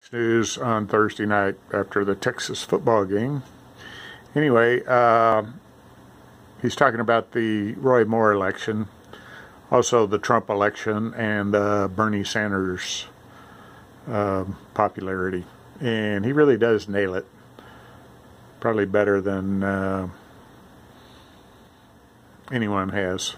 News on Thursday night after the Texas football game. Anyway, he's talking about the Roy Moore election, also the Trump election, and Bernie Sanders' popularity. And he really does nail it. Probably better than anyone has.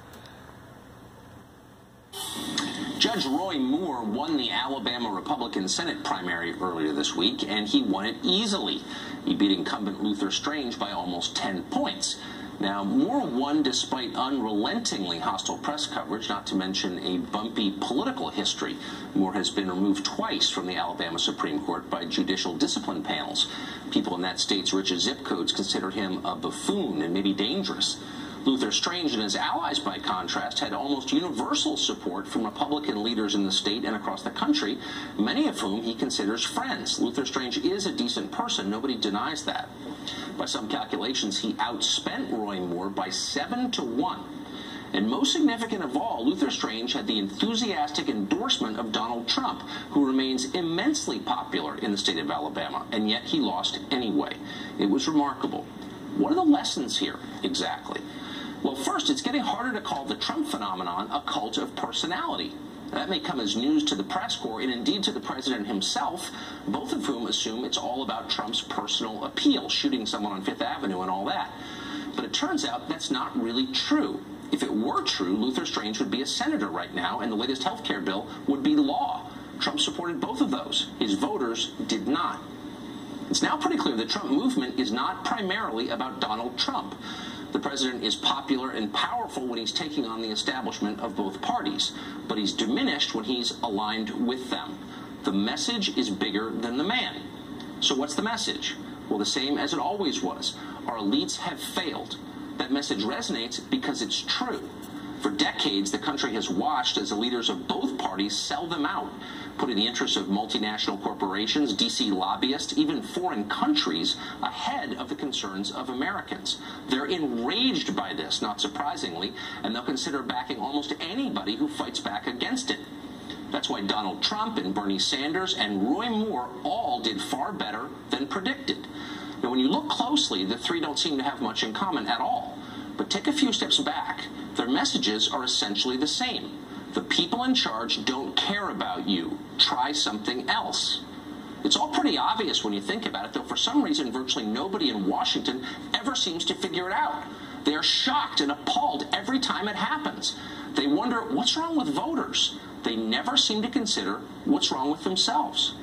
Judge Roy Moore won the Alabama Republican Senate primary earlier this week, and he won it easily. He beat incumbent Luther Strange by almost 10 points. Now, Moore won despite unrelentingly hostile press coverage, not to mention a bumpy political history. Moore has been removed twice from the Alabama Supreme Court by judicial discipline panels. People in that state's richest zip codes considered him a buffoon and maybe dangerous. Luther Strange and his allies, by contrast, had almost universal support from Republican leaders in the state and across the country, many of whom he considers friends. Luther Strange is a decent person. Nobody denies that. By some calculations, he outspent Roy Moore by 7-1. And most significant of all, Luther Strange had the enthusiastic endorsement of Donald Trump, who remains immensely popular in the state of Alabama, and yet he lost anyway. It was remarkable. What are the lessons here, exactly? Well, first, it's getting harder to call the Trump phenomenon a cult of personality. That may come as news to the press corps and indeed to the president himself, both of whom assume it's all about Trump's personal appeal, shooting someone on Fifth Avenue and all that. But it turns out that's not really true. If it were true, Luther Strange would be a senator right now, and the latest health care bill would be law. Trump supported both of those. His voters did not. It's now pretty clear the Trump movement is not primarily about Donald Trump. The president is popular and powerful when he's taking on the establishment of both parties, but he's diminished when he's aligned with them. The message is bigger than the man. So what's the message? Well, the same as it always was. Our elites have failed. That message resonates because it's true. For decades, the country has watched as the leaders of both parties sell them out, putting the interests of multinational corporations, D.C. lobbyists, even foreign countries ahead of the concerns of Americans. They're enraged by this, not surprisingly, and they'll consider backing almost anybody who fights back against it. That's why Donald Trump and Bernie Sanders and Roy Moore all did far better than predicted. Now, when you look closely, the three don't seem to have much in common at all. But take a few steps back. Their messages are essentially the same. The people in charge don't care about you. Try something else. It's all pretty obvious when you think about it, though for some reason virtually nobody in Washington ever seems to figure it out. They are shocked and appalled every time it happens. They wonder what's wrong with voters. They never seem to consider what's wrong with themselves.